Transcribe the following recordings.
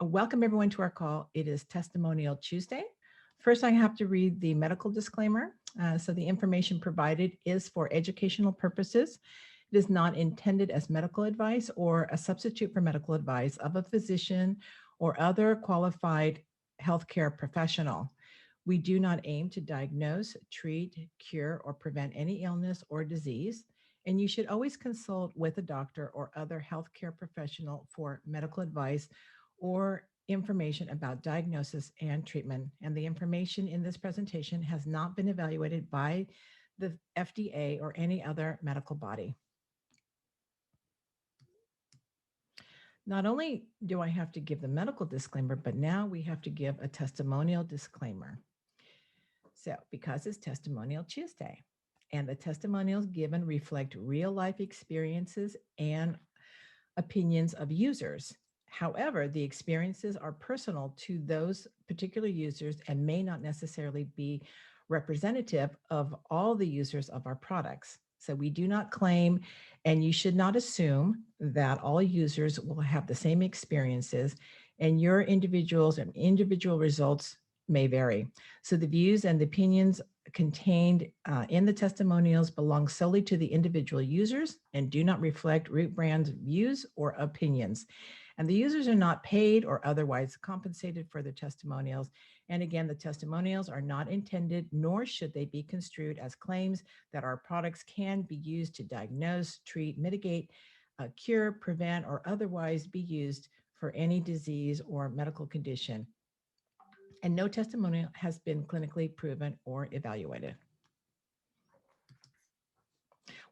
Welcome everyone to our call. It is Testimonial Tuesday. First, I have to read the medical disclaimer. So the information provided is for educational purposes. It is not intended as medical advice or a substitute for medical advice of a physician or other qualified healthcare professional. We do not aim to diagnose, treat, cure, or prevent any illness or disease. And you should always consult with a doctor or other healthcare professional for medical advice or information about diagnosis and treatment. And the information in this presentation has not been evaluated by the FDA or any other medical body. Not only do I have to give the medical disclaimer, but now we have to give a testimonial disclaimer. So, because it's Testimonial Tuesday, and the testimonials given reflect real life experiences and opinions of users. However, the experiences are personal to those particular users and may not necessarily be representative of all the users of our products. So we do not claim, and you should not assume that all users will have the same experiences, and your individuals and individual results may vary. So the views and the opinions contained in the testimonials belong solely to the individual users and do not reflect Root Brand's views or opinions. And the users are not paid or otherwise compensated for their testimonials. And again, the testimonials are not intended, nor should they be construed as claims that our products can be used to diagnose, treat, mitigate, cure, prevent, or otherwise be used for any disease or medical condition. And no testimonial has been clinically proven or evaluated.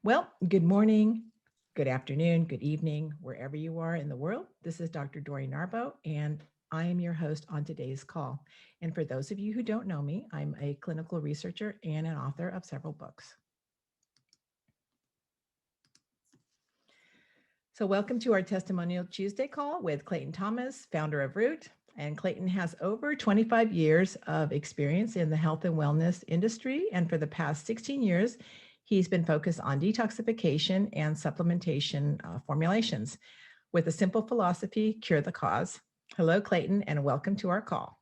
Well, good morning, good afternoon, good evening, wherever you are in the world. This is Dr. Dori Naerbo, and I am your host on today's call. And for those of you who don't know me, I'm a clinical researcher and an author of several books. So welcome to our Testimonial Tuesday call with Clayton Thomas, founder of Root. And Clayton has over 25 years of experience in the health and wellness industry. And for the past 16 years, he's been focused on detoxification and supplementation formulations with a simple philosophy, cure the cause. Hello, Clayton, and welcome to our call.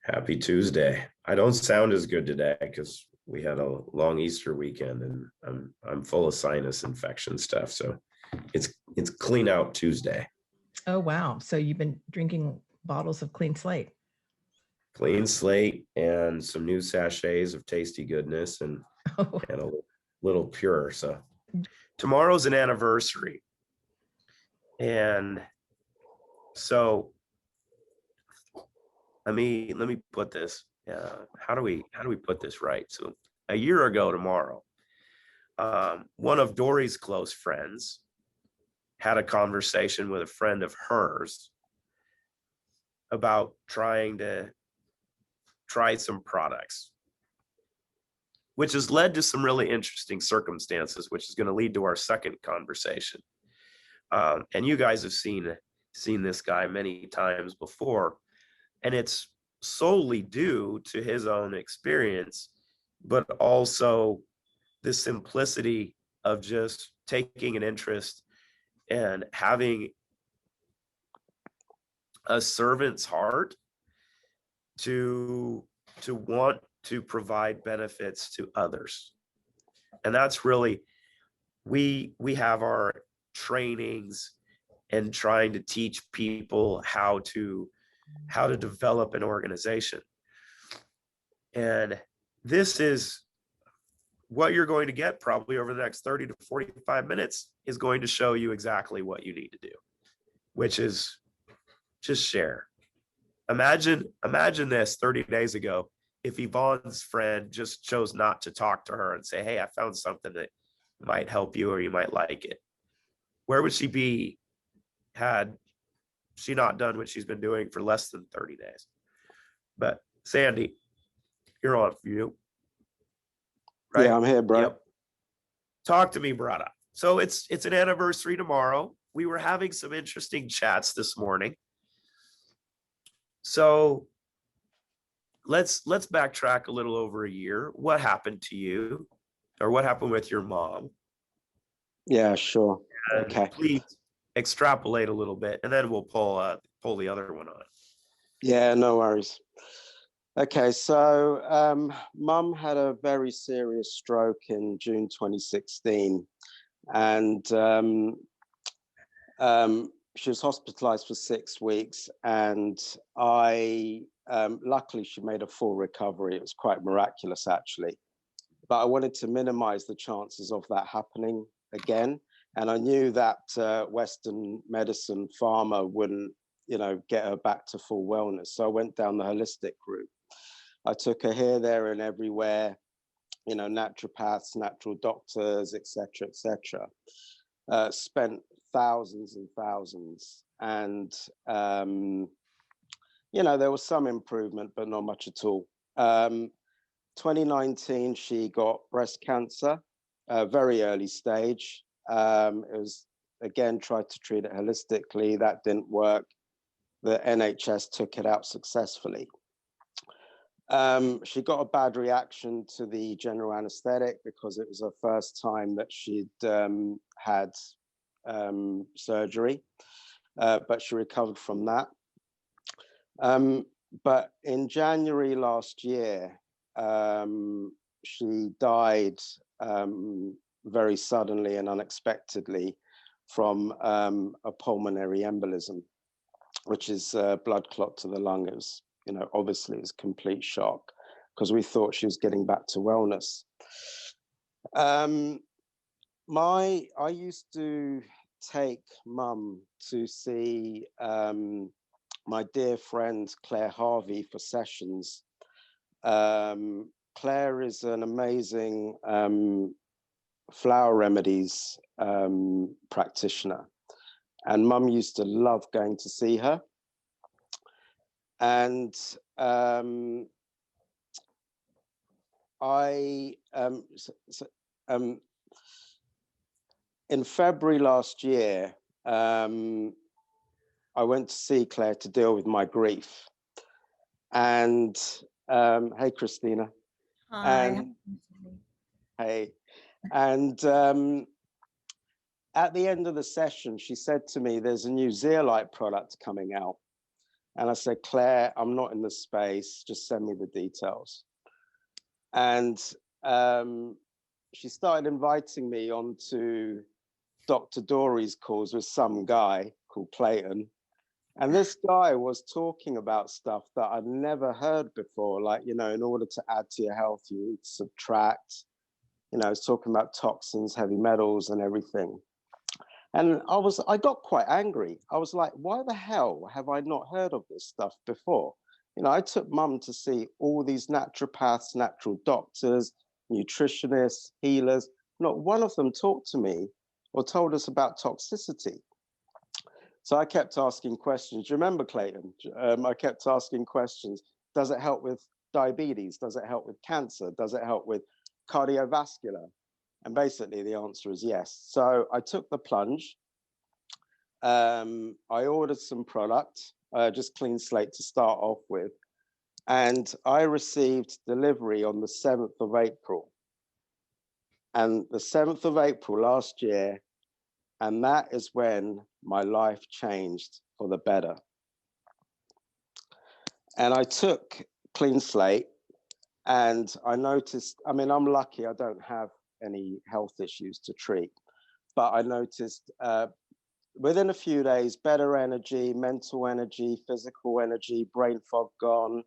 Happy Tuesday. I don't sound as good today because we had a long Easter weekend and I'm full of sinus infection stuff. So it's clean out Tuesday. Oh, wow. So you've been drinking bottles of Clean Slate. Clean Slate and some new sachets of tasty goodness and a little Pure. So tomorrow's an anniversary. And so let me put this. How do we put this right? So a year ago tomorrow, one of Dori's close friends had a conversation with a friend of hers about trying to try some products, which has led to some really interesting circumstances, which is going to lead to our second conversation. And you guys have seen this guy many times before, and it's solely due to his own experience, but also the simplicity of just taking an interest and having a servant's heart to want to provide benefits to others. And that's really, we have our trainings and trying to teach people how to develop an organization. And this is what you're going to get probably over the next 30 to 45 minutes is going to show you exactly what you need to do, which is just share. Imagine this 30 days ago, if Yvonne's friend just chose not to talk to her and say, hey, I found something that might help you or you might like it. Where would she be had she not done what she's been doing for less than 30 days? But Sandy, you're on for you. Right? Yeah, I'm here, bro. Yep. Talk to me, brother. So it's an anniversary tomorrow. We were having some interesting chats this morning. So let's backtrack a little over a year. What happened to you, or what happened with your mom? Yeah, sure. And okay. Please extrapolate a little bit, and then we'll pull the other one on. Yeah, no worries. Okay, so Mum had a very serious stroke in June 2016, and she was hospitalized for 6 weeks, and luckily she made a full recovery. It was quite miraculous, actually. But I wanted to minimize the chances of that happening again. And I knew that Western medicine pharma wouldn't, get her back to full wellness. So I went down the holistic route. I took her here, there, and everywhere, naturopaths, natural doctors, etc., etc. Spent thousands and thousands. And, there was some improvement, but not much at all. 2019, she got breast cancer, very early stage. It was, again, tried to treat it holistically. That didn't work. The NHS took it out successfully. She got a bad reaction to the general anesthetic because it was her first time that she'd had surgery, but she recovered from that. But in January last year, she died very suddenly and unexpectedly from a pulmonary embolism, which is a blood clot to the lung. It was, obviously it was complete shock because we thought she was getting back to wellness. I used to take Mum to see my dear friend Claire Harvey for sessions. Claire is an amazing flower remedies practitioner, and Mum used to love going to see her. And in February last year, I went to see Claire to deal with my grief. And hey, Christina. Hi. Hey. And at the end of the session, she said to me, there's a new zeolite product coming out. And I said, Claire, I'm not in the space. Just send me the details. And she started inviting me onto Dr. Dori's calls with some guy called Clayton. And this guy was talking about stuff that I'd never heard before. Like, in order to add to your health, you need to subtract. I was talking about toxins, heavy metals, and everything. And I got quite angry. I was like, why the hell have I not heard of this stuff before? I took Mum to see all these naturopaths, natural doctors, nutritionists, healers. Not one of them talked to me or told us about toxicity. So I kept asking questions. Do you remember, Clayton? I kept asking questions. Does it help with diabetes? Does it help with cancer? Does it help with cardiovascular? And basically the answer is yes. So I took the plunge. I ordered some product, just clean slate to start off with. And I received delivery on the 7th of April. And the 7th of April last year, and that is when my life changed for the better. And I took clean slate, and I noticed, I'm lucky I don't have any health issues to treat, but I noticed within a few days, better energy, mental energy, physical energy, brain fog gone,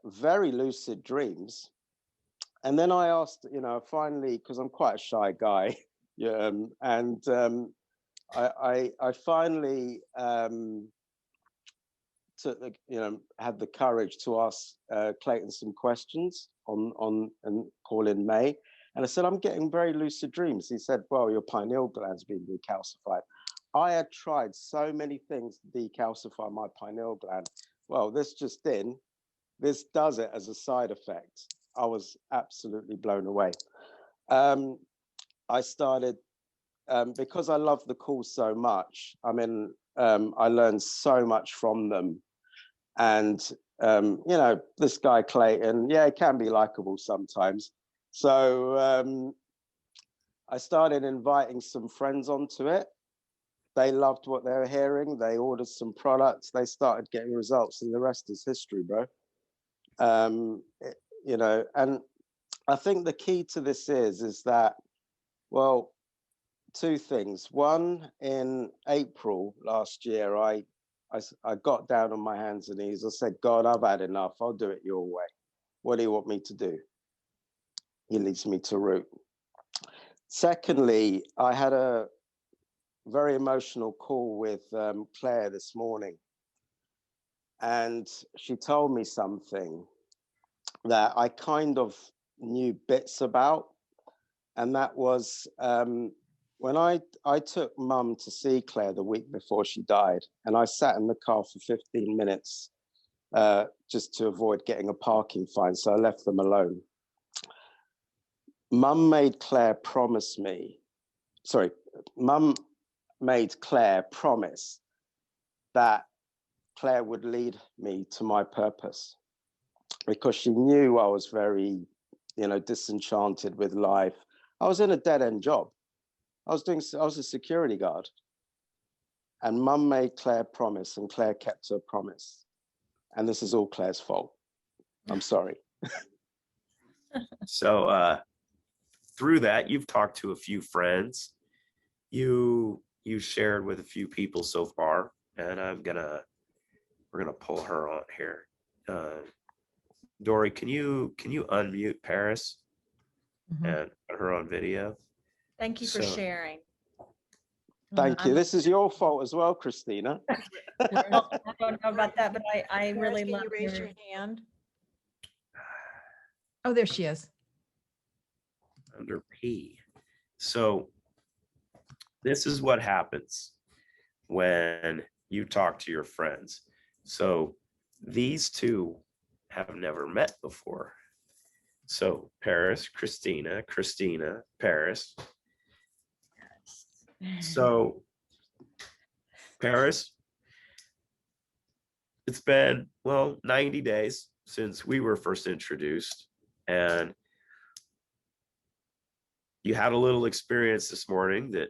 very lucid dreams. And then I asked, finally, because I'm quite a shy guy, I finally had the courage to ask Clayton some questions on and call in May. And I said, I'm getting very lucid dreams. He said, well, your pineal gland's been decalcified. I had tried so many things to decalcify my pineal gland. Well, this just this does it as a side effect. I was absolutely blown away. I started, because I love the calls so much, I learned so much from them. And, this guy Clayton, yeah, he can be likable sometimes. So I started inviting some friends onto it. they loved what they were hearing. They ordered some products. They started getting results, and the rest is history, bro. You know, and I think the key to this is that, well, two things. One, in April last year, I got down on my hands and knees. I said, God, I've had enough. I'll do it your way. What do you want me to do? He leads me to root. Secondly, I had a very emotional call with Claire this morning. And she told me something that I kind of knew bits about. And that was when I took Mum to see Claire the week before she died, and I sat in the car for 15 minutes just to avoid getting a parking fine. So I left them alone. Mum made Claire promise me, Mum made Claire promise that Claire would lead me to my purpose, because she knew I was very, you know, disenchanted with life. I was in a dead-end job. I was a security guard. And Mum made Claire promise, and Claire kept her promise. And this is all Claire's fault. I'm sorry. So through that, you've talked to a few friends. You shared with a few people so far, and we're gonna pull her on here. Dori, can you unmute Paris and put her on video? Thank you for sharing. Thank you. This is your fault as well, Christina. Well, I don't know about that, but I really Can love you raise your your hand? Oh, there she is. Under P. So this is what happens when you talk to your friends. So these two have never met before. So Paris, Christina, Paris. So Paris, it's been, well, 90 days since we were first introduced, and you had a little experience this morning that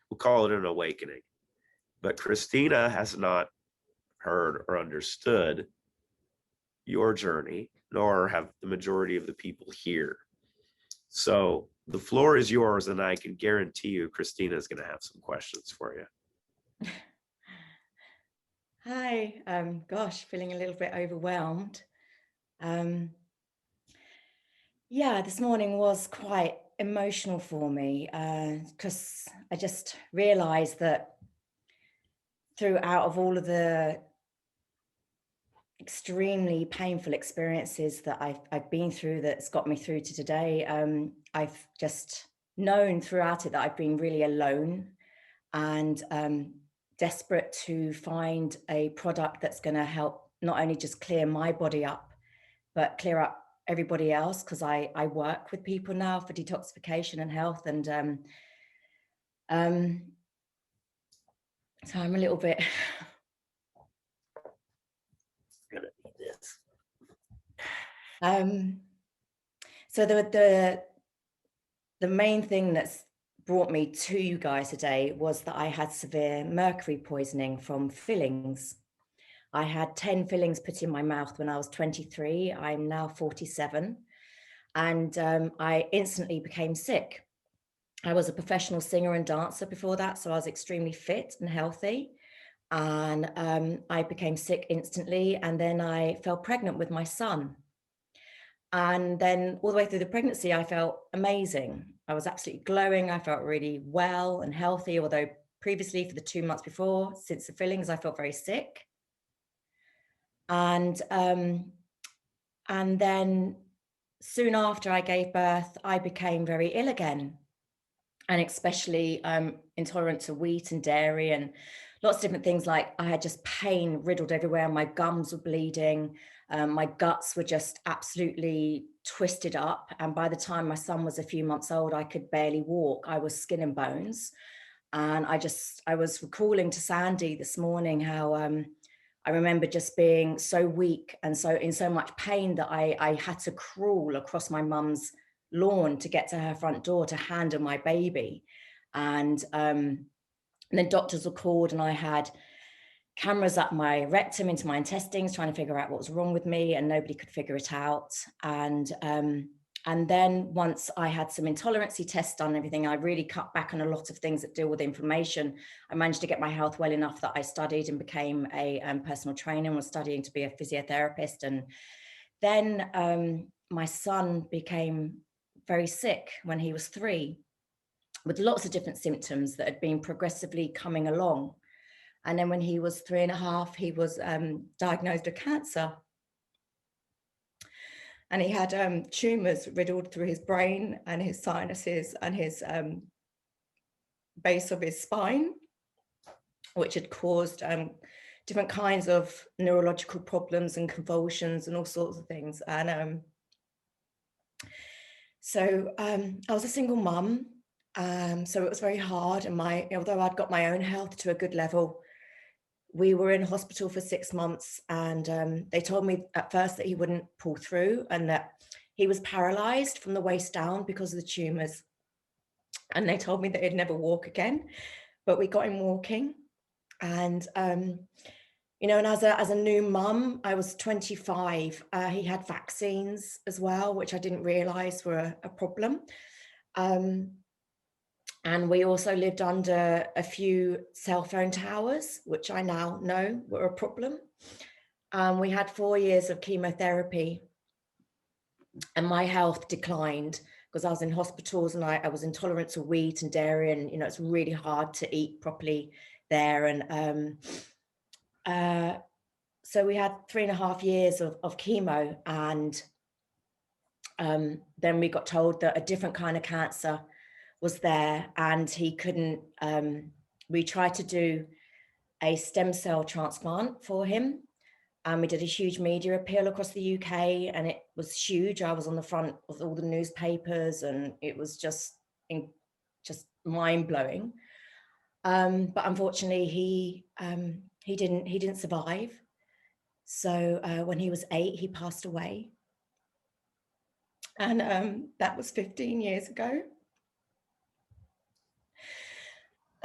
we'll call it an awakening. But Christina has not heard or understood your journey, nor have the majority of the people here. So the floor is yours, and I can guarantee you Christina is going to have some questions for you. Hi, gosh, feeling a little bit overwhelmed. Yeah, this morning was quite emotional for me because I just realized that throughout of all of the extremely painful experiences that I've been through that's got me through to today, I've just known throughout it that I've been really alone and desperate to find a product that's going to help not only just clear my body up, but clear up everybody else, because I work with people now for detoxification and health, and so I'm a little bit Gonna need this. So the main thing that's brought me to you guys today was that I had severe mercury poisoning from fillings. I had 10 fillings put in my mouth when I was 23. I'm now 47. And I instantly became sick. I was a professional singer and dancer before that, so I was extremely fit and healthy. And I became sick instantly. And then I fell pregnant with my son. And then all the way through the pregnancy, I felt amazing. I was absolutely glowing. I felt really well and healthy, although previously for the 2 months before, since the fillings, I felt very sick. And then soon after I gave birth, I became very ill again, and especially intolerant to wheat and dairy and lots of different things. Like I had just pain riddled everywhere. My gums were bleeding. My guts were just absolutely twisted up. And by the time my son was a few months old, I could barely walk. I was skin and bones. And I was recalling to Sandy this morning how I remember just being so weak and so in so much pain that I had to crawl across my mum's lawn to get to her front door to handle my baby. And And then doctors were called, and I had cameras up my rectum into my intestines, trying to figure out what was wrong with me, and nobody could figure it out. And then once I had some intolerancy tests done and everything, I really cut back on a lot of things that deal with inflammation. I managed to get my health well enough that I studied and became a personal trainer and was studying to be a physiotherapist. And then my son became very sick when he was 3, with lots of different symptoms that had been progressively coming along. And then when he was 3.5, he was diagnosed with cancer. And he had tumors riddled through his brain and his sinuses and his base of his spine, which had caused different kinds of neurological problems and convulsions and all sorts of things. And so I was a single mum, so it was very hard. And although I'd got my own health to a good level, we were in hospital for 6 months, and they told me at first that he wouldn't pull through and that he was paralyzed from the waist down because of the tumors. And they told me that he'd never walk again, but we got him walking. And, you know, and as a new mum, I was 25. He had vaccines as well, which I didn't realize were a problem. And we also lived under a few cell phone towers, which I now know were a problem. We had 4 years of chemotherapy, and my health declined because I was in hospitals, and I was intolerant to wheat and dairy, and, you know, it's really hard to eat properly there. And so we had 3.5 years of chemo, and then we got told that a different kind of cancer was there, and he couldn't. We tried to do a stem cell transplant for him, and we did a huge media appeal across the UK, and it was huge. I was on the front of all the newspapers, and it was just mind blowing. But unfortunately, he didn't survive. So when he was 8, he passed away, and that was 15 years ago.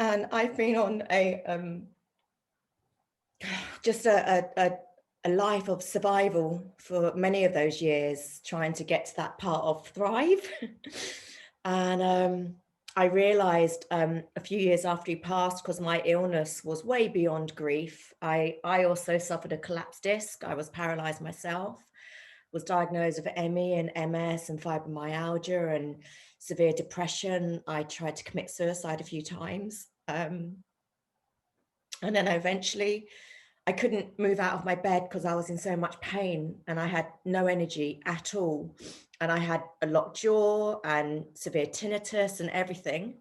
And I've been on just a life of survival for many of those years, trying to get to that part of thrive. And I realized a few years after he passed, because my illness was way beyond grief, I also suffered a collapsed disc. I was paralyzed myself, was diagnosed with ME and MS and fibromyalgia and severe depression. I tried to commit suicide a few times. And then eventually I couldn't move out of my bed because I was in so much pain, and I had no energy at all. And I had a locked jaw and severe tinnitus and everything.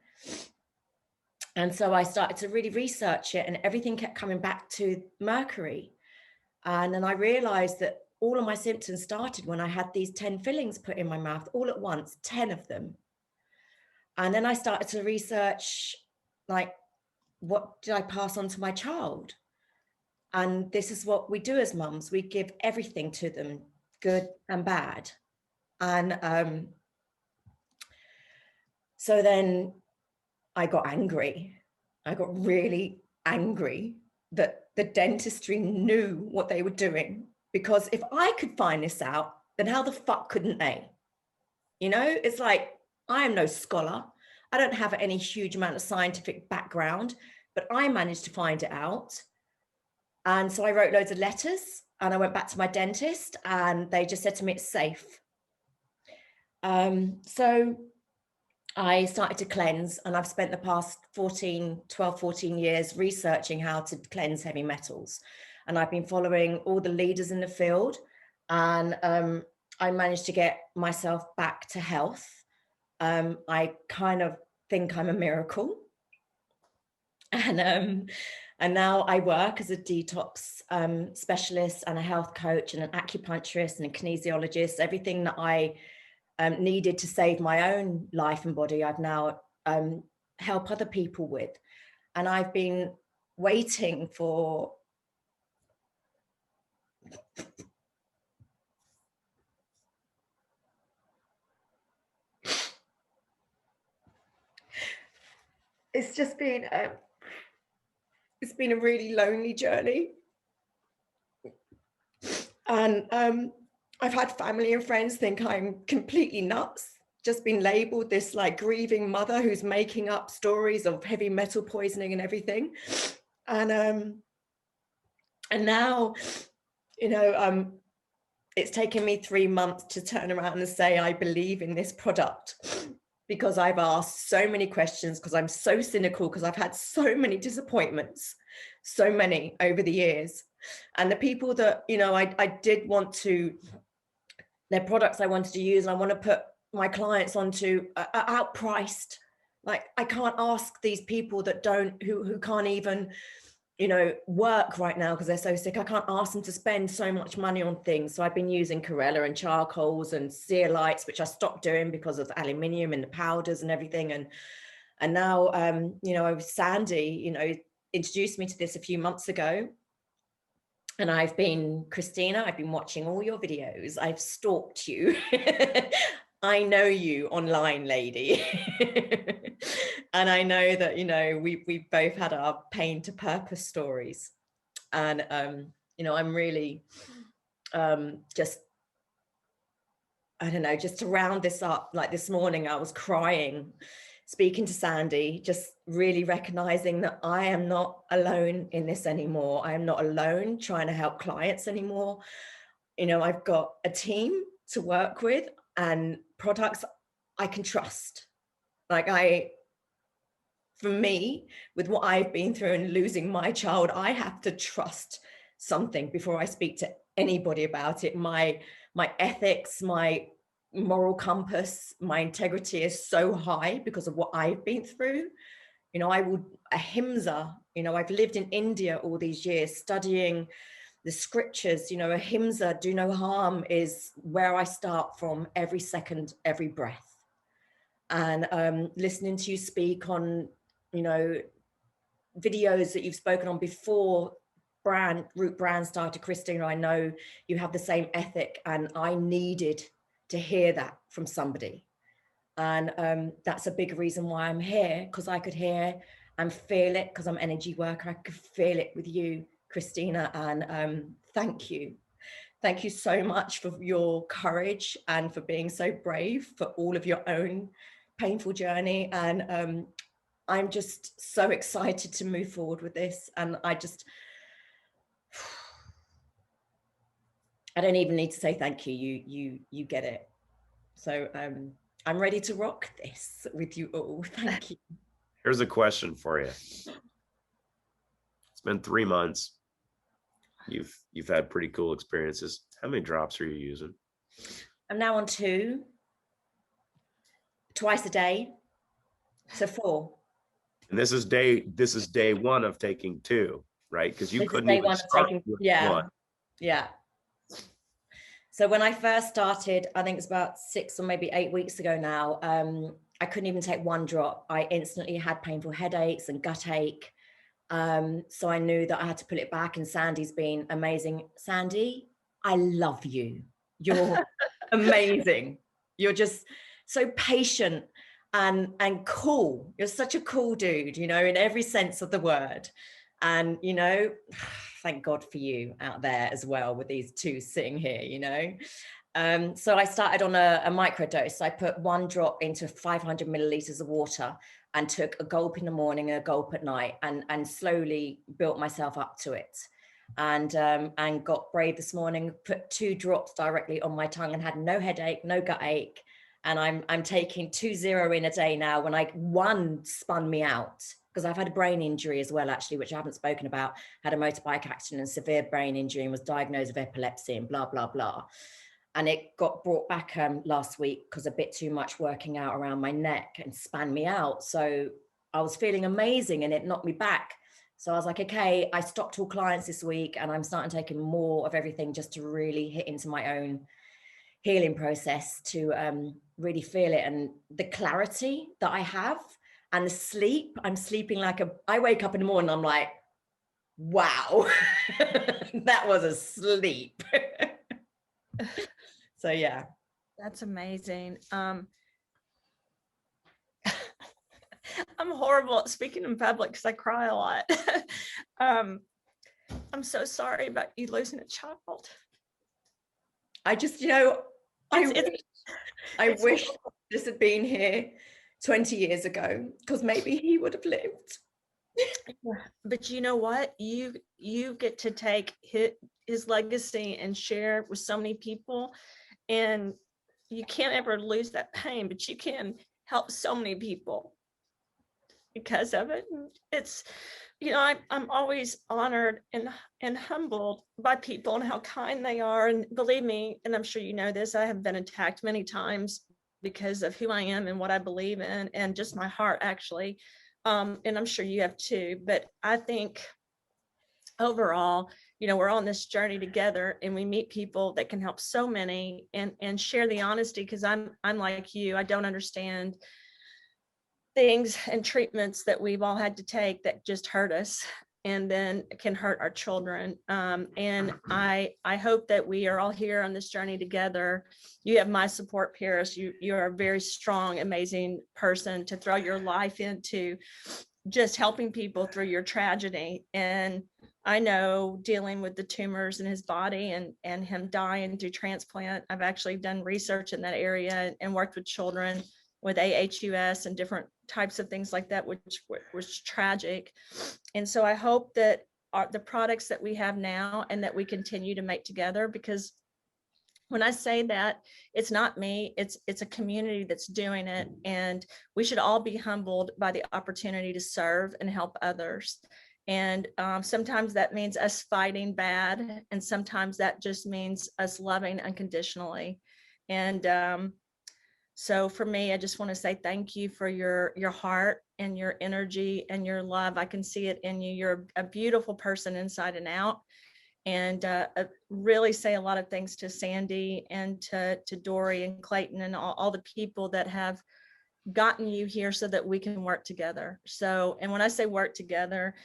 And so I started to really research it, and everything kept coming back to Mercury. And then I realized that all of my symptoms started when I had these 10 fillings put in my mouth all at once, 10 of them. And then I started to research, like, what did I pass on to my child? And this is what we do as mums. We give everything to them, good and bad. And so then I got angry. I got really angry that the dentistry knew what they were doing, because if I could find this out, then how the fuck couldn't they? You know, it's like, I am no scholar. I don't have any huge amount of scientific background, but I managed to find it out. And so I wrote loads of letters, and I went back to my dentist, and they just said to me, it's safe. So I started to cleanse, and I've spent the past 12, 14 years researching how to cleanse heavy metals. And I've been following all the leaders in the field, and I managed to get myself back to health. I kind of think I'm a miracle. And now I work as a detox specialist and a health coach and an acupuncturist and a kinesiologist. Everything that I needed to save my own life and body, I've now help other people with. And I've been waiting for it's just been been a really lonely journey. And I've had family and friends think I'm completely nuts, just been labeled this like grieving mother who's making up stories of heavy metal poisoning and everything. And now, you know, it's taken me 3 months to turn around and say I believe in this product, because I've asked so many questions, because I'm so cynical, because I've had so many disappointments, so many over the years. And the people that, you know, I did want to, their products I wanted to use, and I want to put my clients onto, are outpriced. Like, I can't ask these people that who can't even, you know, work right now because they're so sick. I can't ask them to spend so much money on things. So I've been using Corella and charcoals and zeolites, which I stopped doing because of the aluminium and the powders and everything. And now, you know, Sandy, you know, introduced me to this a few months ago. And Christina, I've been watching all your videos. I've stalked you. I know you online, lady. And I know that, you know, we both had our pain to purpose stories. And, you know, I'm really just, I don't know, just to round this up, like this morning, I was crying, speaking to Sandy, just really recognizing that I am not alone in this anymore. I am not alone trying to help clients anymore. You know, I've got a team to work with and products I can trust. Like for me, with what I've been through and losing my child, I have to trust something before I speak to anybody about it. My ethics, my moral compass, my integrity is so high because of what I've been through. You know, ahimsa, you know, I've lived in India all these years studying the scriptures. You know, ahimsa, do no harm, is where I start from every second, every breath. And listening to you speak on, you know, videos that you've spoken on before Root Brand started, Christina, I know you have the same ethic, and I needed to hear that from somebody. And that's a big reason why I'm here, because I could hear and feel it, because I'm an energy worker. I could feel it with you, Christina. And thank you. Thank you so much for your courage and for being so brave for all of your own painful journey. And I'm just so excited to move forward with this. And I don't even need to say thank you. You get it. So I'm ready to rock this with you all. Thank you. Here's a question for you. It's been 3 months. You've had pretty cool experiences. How many drops are you using? I'm now on 2, twice a day, so 4. And this is day 1 of taking 2, right? Because you couldn't even start with 1. Yeah. So when I first started, I think it's about 6 or maybe 8 weeks ago now, I couldn't even take 1 drop. I instantly had painful headaches and gut ache. So I knew that I had to pull it back, and Sandy's been amazing. Sandy, I love you. You're amazing. You're just so patient and cool. You're such a cool dude, you know, in every sense of the word. And, you know, thank God for you out there as well with these 2 sitting here, you know. So I started on a microdose. I put 1 drop into 500 milliliters of water and took a gulp in the morning and a gulp at night, and slowly built myself up to it. And got brave this morning, put 2 drops directly on my tongue and had no headache, no gut ache. And I'm taking 2-0 in a day now. When 1 spun me out, because I've had a brain injury as well, actually, which I haven't spoken about. Had a motorbike accident and severe brain injury, and was diagnosed with epilepsy and blah, blah, blah. And it got brought back last week because a bit too much working out around my neck and span me out. So I was feeling amazing and it knocked me back. So I was like, okay, I stopped all clients this week and I'm starting taking more of everything just to really hit into my own healing process to really feel it. And the clarity that I have and the sleep, I'm sleeping I wake up in the morning, I'm like, wow, that was a sleep. So yeah, that's amazing. I'm horrible at speaking in public because I cry a lot. I'm so sorry about you losing a child. I just, you know, I It's wish this had been here 20 years ago, because maybe he would have lived. But you know what? You get to take his legacy and share with so many people, and you can't ever lose that pain, but you can help so many people because of it. And it's, you know, I'm always honored and humbled by people and how kind they are. And believe me, and I'm sure you know this, I have been attacked many times because of who I am and what I believe in, and just my heart, actually. And I'm sure you have too. But I think overall, you know, we're on this journey together, and we meet people that can help so many, and share the honesty, because I'm like you, I don't understand things and treatments that we've all had to take that just hurt us and then can hurt our children. And I hope that we are all here on this journey together. You have my support, Paris. You're a very strong, amazing person to throw your life into, just helping people through your tragedy. And I know, dealing with the tumors in his body and him dying through transplant, I've actually done research in that area and worked with children with AHUS and different types of things like that, which was tragic. And so I hope that the products that we have now and that we continue to make together, because when I say that, it's not me, it's a community that's doing it. And we should all be humbled by the opportunity to serve and help others. And sometimes that means us fighting bad, and sometimes that just means us loving unconditionally. And so for me, I just want to say thank you for your heart and your energy and your love. I can see it in you. You're a beautiful person inside and out. And really say a lot of thanks to Sandy and to Dori and Clayton and all the people that have gotten you here so that we can work together. So, and when I say work together,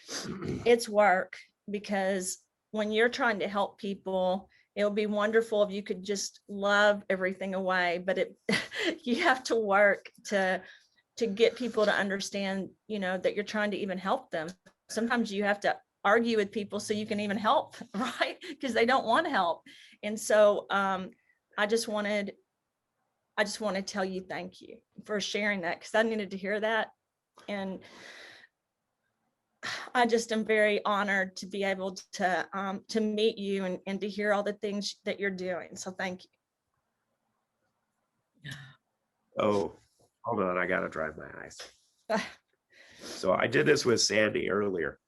it's work, because when you're trying to help people, it would be wonderful if you could just love everything away, but you have to work to get people to understand, you know, that you're trying to even help them. Sometimes you have to argue with people so you can even help, right? Because they don't want help. And so I just want to tell you thank you for sharing that, because I needed to hear that. And I just am very honored to be able to meet you and to hear all the things that you're doing. So thank you. Oh, hold on, I gotta dry my eyes. So I did this with Sandy earlier.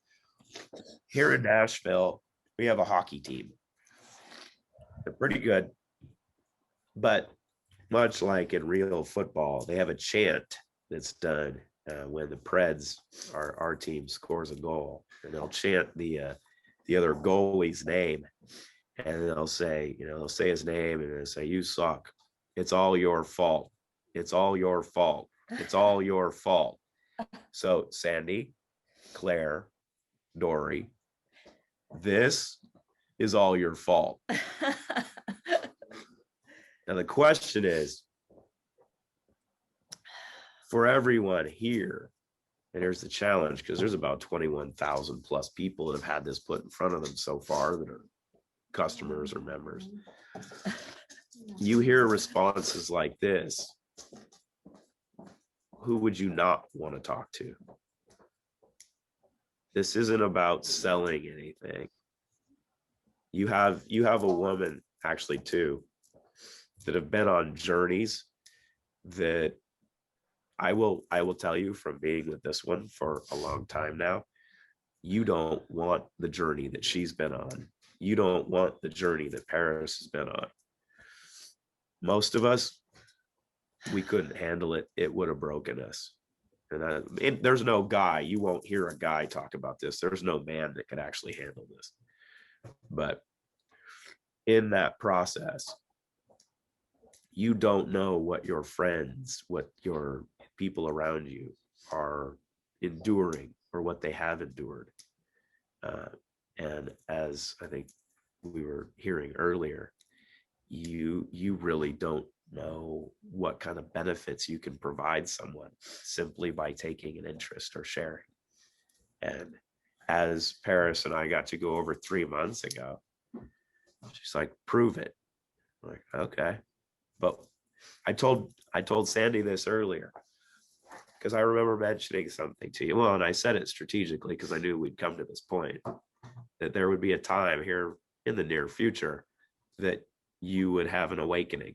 Here in Nashville, we have a hockey team. They're pretty good, but much like in real football, they have a chant that's done when the Preds, our team, scores a goal, and they'll chant the other goalie's name, and they'll say, you know, they'll say his name, and they'll say, "You suck. It's all your fault. It's all your fault. It's all your fault." So Sandy, Claire, Dori, this is all your fault. Now the question is, for everyone here, and here's the challenge, because there's about 21,000 plus people that have had this put in front of them so far that are customers or members. You hear responses like this, who would you not want to talk to? This isn't about selling anything. You have a woman, actually too, that have been on journeys that I will tell you, from being with this one for a long time now, you don't want the journey that she's been on. You don't want the journey that Paris has been on. Most of us, we couldn't handle it. It would have broken us. And there's no guy, you won't hear a guy talk about this. There's no man that could actually handle this. But in that process, you don't know what your friends, what your people around you are enduring or what they have endured. And as I think we were hearing earlier, you really don't know what kind of benefits you can provide someone simply by taking an interest or sharing. And as Paris and I got to go over 3 months ago, she's like, prove it. I'm like, okay. But I told Sandy this earlier, because I remember mentioning something to you. Well, and I said it strategically because I knew we'd come to this point, that there would be a time here in the near future that you would have an awakening,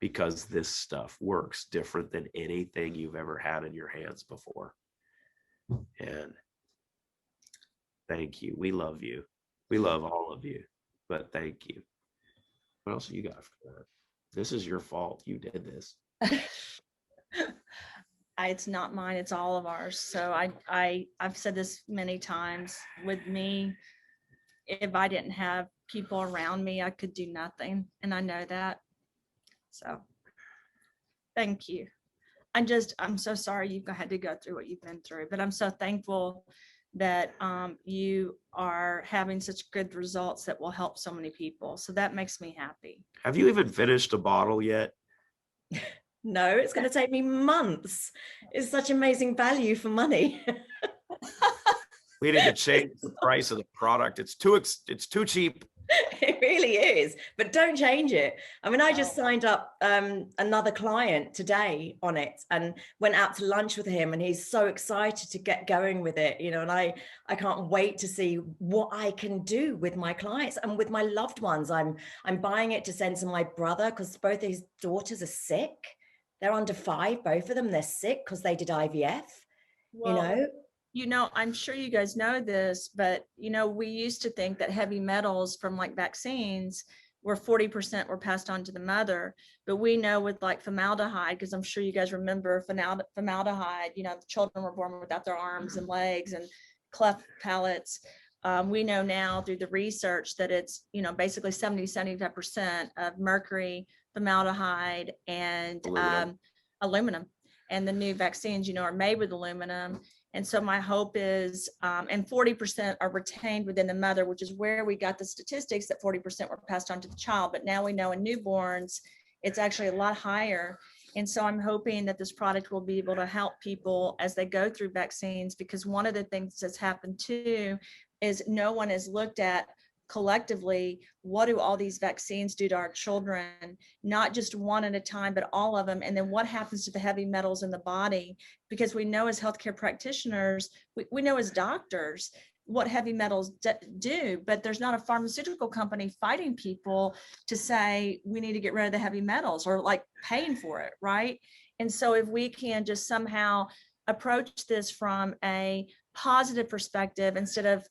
because this stuff works different than anything you've ever had in your hands before. And thank you. We love you. We love all of you, but thank you. What else you got for that? This is your fault. You did this. It's not mine, it's all of ours. So I've said this many times. With me, if I didn't have people around me, I could do nothing. And I know that. So thank you. I'm so sorry you've had to go through what you've been through, but I'm so thankful that you are having such good results that will help so many people. So that makes me happy. Have you even finished a bottle yet? No, it's going to take me months. It's such amazing value for money. We need to change the price of the product. It's too cheap. It really is, but don't change it. I mean, I just signed up another client today on it and went out to lunch with him, and he's so excited to get going with it, you know, and I can't wait to see what I can do with my clients and with my loved ones. I'm buying it to send to my brother because both his daughters are sick. They're under 5, both of them. They're sick because they did IVF, Well, I'm sure you guys know this, but, we used to think that heavy metals from like vaccines were 40% were passed on to the mother. But we know with like formaldehyde, because I'm sure you guys remember formaldehyde, the children were born without their arms and legs and cleft palates. We know now through the research that it's, basically 75% of mercury, formaldehyde, and aluminum. And the new vaccines, are made with aluminum. And so my hope is, and 40% are retained within the mother, which is where we got the statistics that 40% were passed on to the child. But now we know in newborns, it's actually a lot higher. And so I'm hoping that this product will be able to help people as they go through vaccines, because one of the things that's happened too is no one has looked at collectively, what do all these vaccines do to our children, not just one at a time, but all of them. And then what happens to the heavy metals in the body? Because we know as healthcare practitioners, we know as doctors what heavy metals do, but there's not a pharmaceutical company fighting people to say, we need to get rid of the heavy metals or like paying for it, right? And so if we can just somehow approach this from a positive perspective, instead of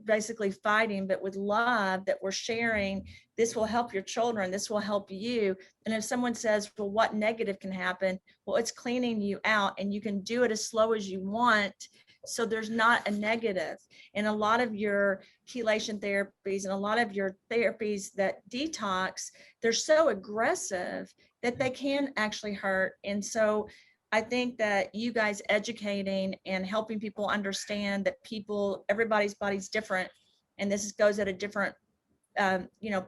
basically fighting, but with love, that we're sharing, this will help your children, this will help you. And if someone says, well, what negative can happen? Well, it's cleaning you out, and you can do it as slow as you want. So there's not a negative. And a lot of your chelation therapies and a lot of your therapies that detox, they're so aggressive that they can actually hurt. And so I think that you guys educating and helping people understand that everybody's body's different, and this goes at a different,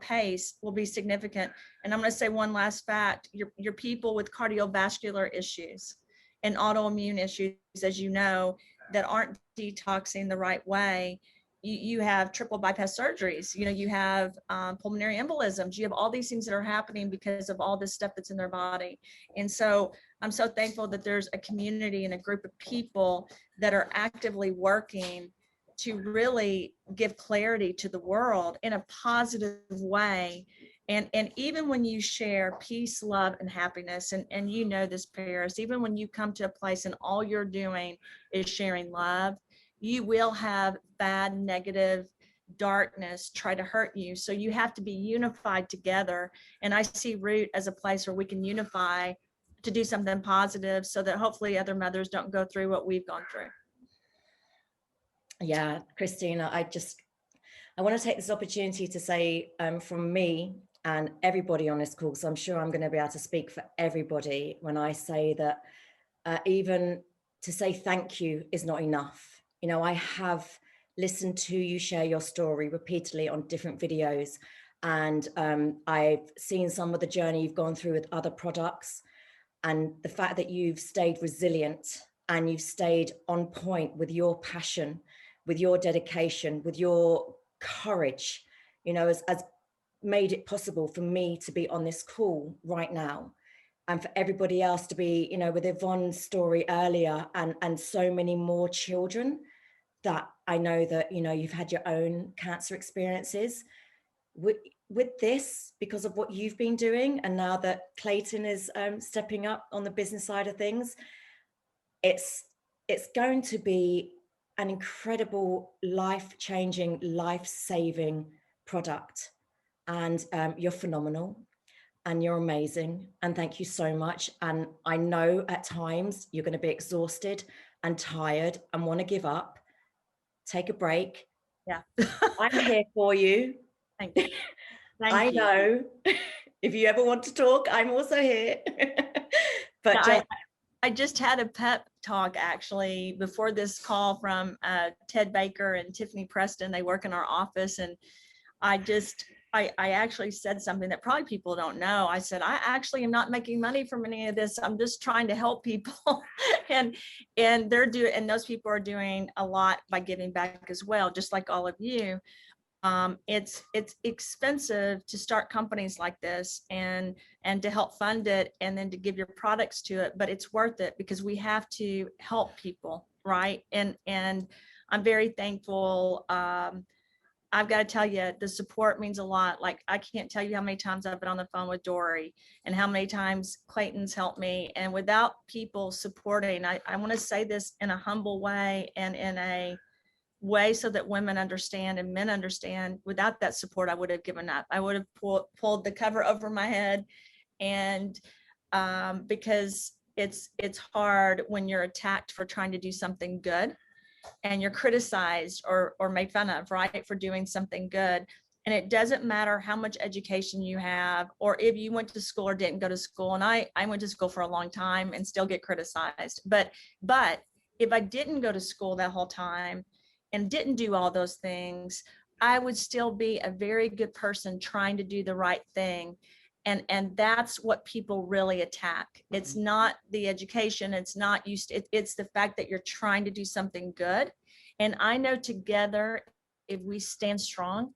pace, will be significant. And I'm going to say one last fact: your people with cardiovascular issues and autoimmune issues, as you know, that aren't detoxing the right way. You have triple bypass surgeries, you have pulmonary embolisms, you have all these things that are happening because of all this stuff that's in their body. And so I'm so thankful that there's a community and a group of people that are actively working to really give clarity to the world in a positive way. And even when you share peace, love, and happiness, and you know this, Paris, even when you come to a place and all you're doing is sharing love, you will have bad, negative, darkness try to hurt you. So you have to be unified together. And I see Root as a place where we can unify to do something positive, so that hopefully other mothers don't go through what we've gone through. Yeah, Christina, I want to take this opportunity to say from me and everybody on this call, so I'm sure I'm going to be able to speak for everybody when I say that even to say thank you is not enough. I have listened to you share your story repeatedly on different videos, And I've seen some of the journey you've gone through with other products, and the fact that you've stayed resilient and you've stayed on point with your passion, with your dedication, with your courage, you know, has made it possible for me to be on this call right now, and for everybody else to be, you know, with Yvonne's story earlier, and so many more children that I know that, you know, you've had your own cancer experiences with this, because of what you've been doing. And now that Clayton is stepping up on the business side of things, it's going to be an incredible, life-changing, life-saving product. And you're phenomenal, and you're amazing, and thank you so much. And I know at times you're going to be exhausted and tired and want to give up. Take a break. Yeah. I'm here for you. Thank you. I know. If you ever want to talk, I'm also here. But yeah, I just had a pep talk actually before this call from Ted Baker and Tiffany Preston. They work in our office, and I actually said something that probably people don't know. I said, I actually am not making money from any of this. I'm just trying to help people. and those people are doing a lot by giving back as well, just like all of you. It's expensive to start companies like this and to help fund it, and then to give your products to it, but it's worth it because we have to help people, right? And I'm very thankful. I've got to tell you, the support means a lot. Like, I can't tell you how many times I've been on the phone with Dori, and how many times Clayton's helped me. And without people supporting, I want to say this in a humble way and in a way so that women understand and men understand, without that support, I would have given up. I would have pulled the cover over my head. And because it's hard when you're attacked for trying to do something good, and you're criticized or made fun of, right, for doing something good. And it doesn't matter how much education you have, or if you went to school or didn't go to school. And I went to school for a long time and still get criticized. But if I didn't go to school that whole time and didn't do all those things, I would still be a very good person trying to do the right thing. And that's what people really attack. It's not the education. It's not it's the fact that you're trying to do something good. And I know together, if we stand strong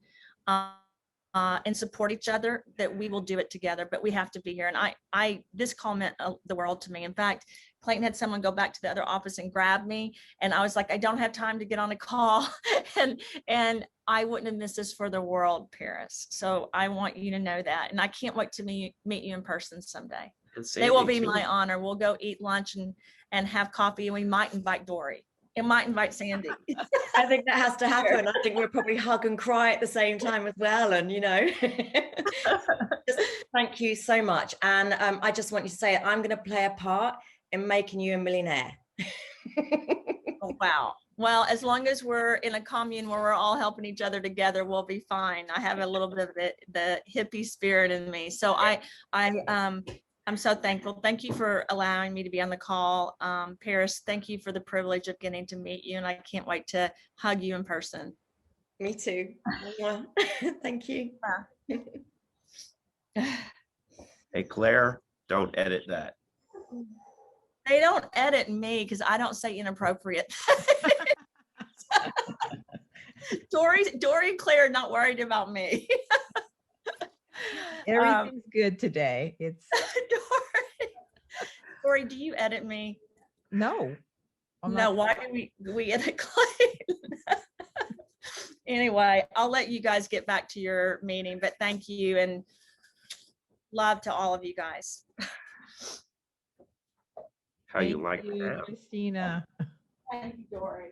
and support each other, that we will do it together. But we have to be here. And this call meant the world to me. In fact, Clayton had someone go back to the other office and grab me, and I was like, I don't have time to get on a call. and I wouldn't have missed this for the world, Paris. So I want you to know that. And I can't wait to meet you in person someday. It will be my honor. We'll go eat lunch and have coffee, and we might invite Dori. It might invite Sandy. I think that has to happen. I think we'll probably hug and cry at the same time as well. And, you know, just thank you so much. And I just want you to say, I'm going to play a part in making you a millionaire. Oh, wow. Well, as long as we're in a commune where we're all helping each other together, we'll be fine. I have a little bit of the hippie spirit in me. So I'm so thankful. Thank you for allowing me to be on the call. Paris, thank you for the privilege of getting to meet you. And I can't wait to hug you in person. Me too. Thank you. Hey, Claire, don't edit that. They don't edit me because I don't say inappropriate things. Dori and Claire are not worried about me. Everything's good today. It's Dori, do you edit me? no. No, why do we edit Clayton? Anyway, I'll let you guys get back to your meeting, but thank you and love to all of you guys. How you like you, that? Christina? Thank you, Dori.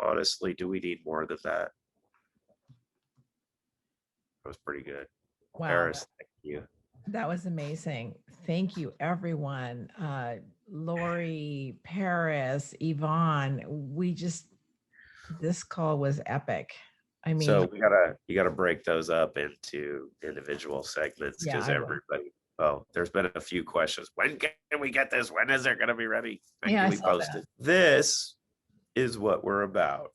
Honestly, do we need more than that? That was pretty good. Wow. Paris, thank you. That was amazing. Thank you, everyone. Lori, Paris, Yvonne, this call was epic. I mean, so you gotta break those up into individual segments, because everybody, there's been a few questions. When can we get this? When is it gonna be ready? When can we post it? This is what we're about.